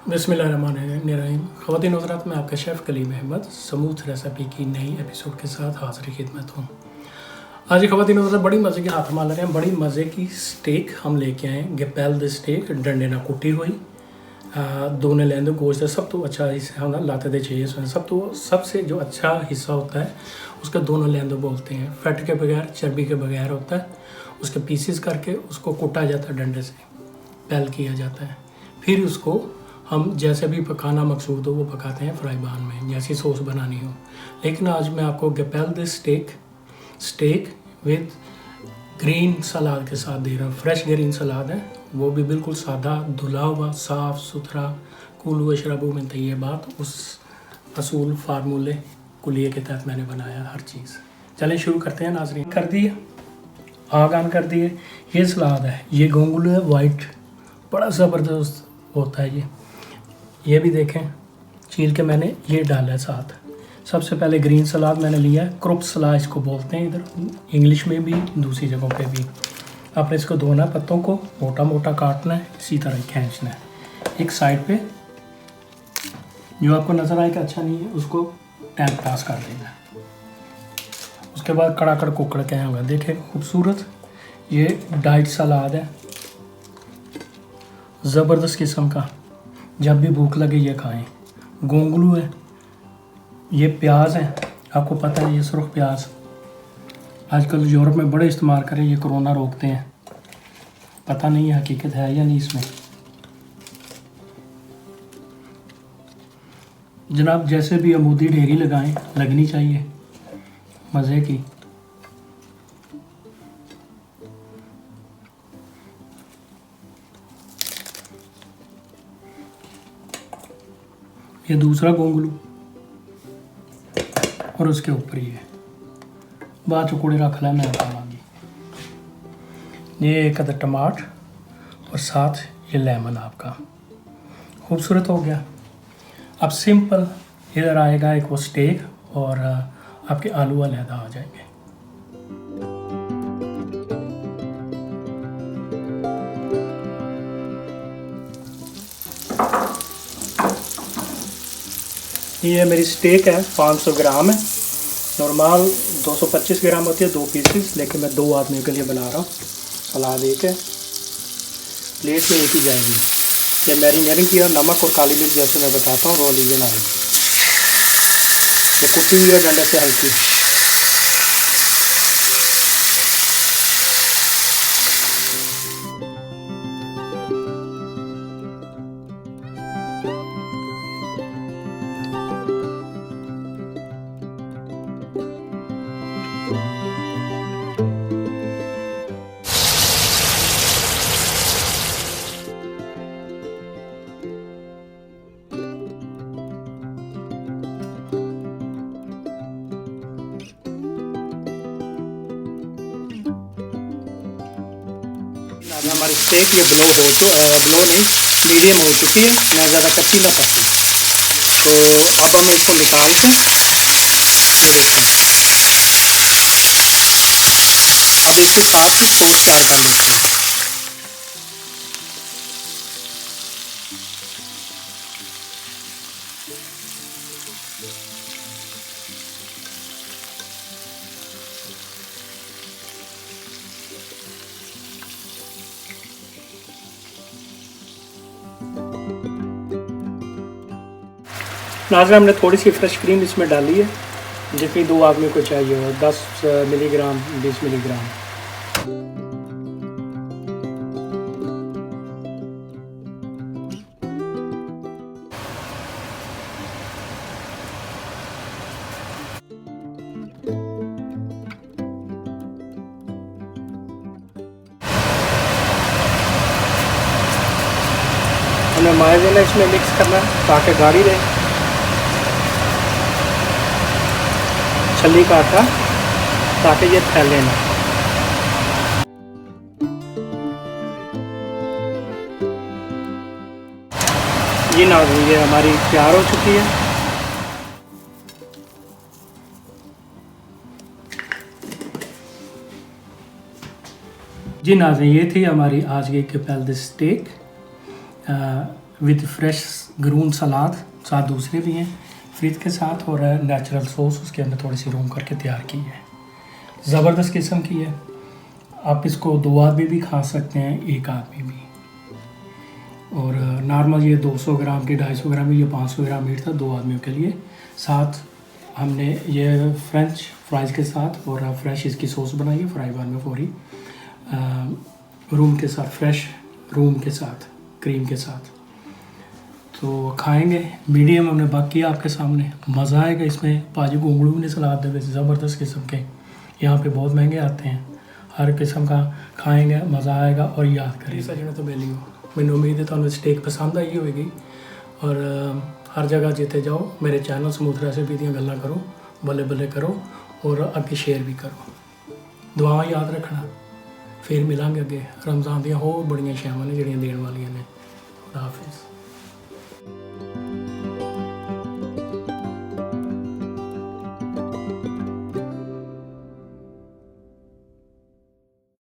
बिस्मिल्लाहिर्रहमानिर्रहीम। ख़वातीन हज़रात, मैं आपका chef Kaleem Ahmed smooth recipe की नई एपिसोड के साथ हाज़िर खिदमत हूँ। आज ख़वातीन हज़रात बड़ी मज़े की हाथ माल रहे हैं, बड़ी मज़े की स्टेक हम लेके आए। गैपेल द स्टेक डंडे ना कुटी हुई दोने लेंदे गोश्त सब तो अच्छा हिस्सा होना लाते दे चाहिए। सबसे जो अच्छा हिस्सा होता है उसका दोनों लेंदे बोलते हैं। फैट के बगैर, चर्बी के बगैर होता है। उसके पीसेस करके उसको कुटा जाता है, डंडे से पेल किया जाता है। फिर उसको हम जैसे भी पकाना मकसूद हो वो पकाते हैं फ्राई पैन में, जैसी सॉस बनानी हो। लेकिन आज मैं आपको गैपेल द स्टेक विद ग्रीन सलाद के साथ दे रहा हूँ। फ्रेश ग्रीन सलाद है, वो भी बिल्कुल सादा, धुला हुआ, साफ़ सुथरा, कुलू शराबू में तैयबात, उस असूल फार्मूले कुलिये के तहत मैंने बनाया हर चीज़। चलें शुरू करते हैं नाज़रीन। कर दिए, आग ऑन कर दिए। ये सलाद है, ये गोंगलू है वाइट, बड़ा ज़बरदस्त होता है ये भी देखें छील के मैंने ये डाला है साथ। सबसे पहले ग्रीन सलाद मैंने लिया है, क्रॉप सलाद इसको बोलते हैं इधर इंग्लिश में भी, दूसरी जगहों पे भी। आपने इसको धोना, पत्तों को मोटा मोटा काटना है, इसी तरह खींचना है। एक साइड पे जो आपको नज़र आए कि अच्छा नहीं है उसको टैप पास कर देना है। उसके बाद कड़ाकड़ कुकड़ के होगा, देखें खूबसूरत ये डाइट सलाद है, ज़बरदस्त किस्म का। जब भी भूख लगे ये खाएं। गोंगलू है, ये प्याज है, आपको पता है ये सुर्ख प्याज आजकल यूरोप में बड़े इस्तेमाल करें, ये कोरोना रोकते हैं। पता नहीं है हकीकत है या नहीं इसमें। जनाब जैसे भी अमूदी ढेरी लगाएं, लगनी चाहिए मज़े की। ये दूसरा गोंगलू और उसके ऊपर ये बाद चुकड़े रख ला मैं खावांगी। ये एक अदर टमाटर और साथ ये लेमन आपका खूबसूरत हो गया। अब सिंपल इधर आएगा एक वो स्टेक और आपके आलू अलहदा आ जाएंगे। ये मेरी स्टेक है, 500 ग्राम है। नॉर्मल 225 ग्राम होती है 2 पीसेस, लेकिन मैं 2 आदमियों के लिए बना रहा हूँ। सलाद एक है, प्लेट में एक ही जाएगी। ये मैरिनेटिंग किया नमक और काली मिर्च जैसे मैं बताता हूँ, रो लीजिए आएगी। ये कुटी हुई है डंडे से हल्की। हमारी स्टेक ये ब्लो नहीं मीडियम हो चुकी है, ना ज़्यादा कच्ची ना पकी। तो अब हम इसको निकाल के अब इसके साथ ही सॉस फ्राई कर लेते हैं। नाज़रीन हमने थोड़ी सी फ्रेश क्रीम इसमें डाली है, जितनी 2 आदमी को चाहिए हो, 10 मिलीग्राम 20 मिलीग्राम। हमें मायोनीज इसमें मिक्स करना है ताकि गाढ़ी रहे। छल्ली का आटा ताकि ये फैले ना। ये ना ये हमारी तैयार हो चुकी है। जी नाज़रीन, ये थी हमारी आज की कपैल स्टेक विद फ्रेश ग्रून सलाद, साथ दूसरे भी हैं फ्रिज के साथ, और नेचुरल सॉस उसके अंदर थोड़ी सी रूम करके तैयार की है। ज़बरदस्त किस्म की है। आप इसको 2 आदमी भी खा सकते हैं, 1 आदमी भी। और नॉर्मल ये 200 ग्राम की 250 ग्राम या 500 ग्राम मीट था 2 आदमियों के लिए। साथ हमने ये फ्रेंच फ्राइज़ के साथ और फ्रेश इसकी सॉस बनाई है फ्राई पैन में फौरी रूम के साथ, फ्रेश रूम के साथ, क्रीम के साथ। तो खाएंगे। मीडियम हमने बाकी आपके सामने, मज़ा आएगा इसमें। पाजी को उंगलू ने सलाद दे, ज़बरदस्त किस्म के यहाँ पे बहुत महंगे आते हैं। हर किस्म का खाएंगे, मज़ा आएगा। और याद करिए सजना तो बेली हो, मैंने उम्मीद है तो स्टेक पसंद आई होगी। और हर जगह जिते जाओ मेरे चैनल समूथ रेसिपी दी गल्लां करो, बल्ले बल्ले करो और अगे शेयर भी करो। दुआवां याद रखना। फिर मिलांगे अगे। रमज़ान दी होर बड़ियां शामां ने जिहड़ियां देण वालियां ने। खुदा हाफिज़।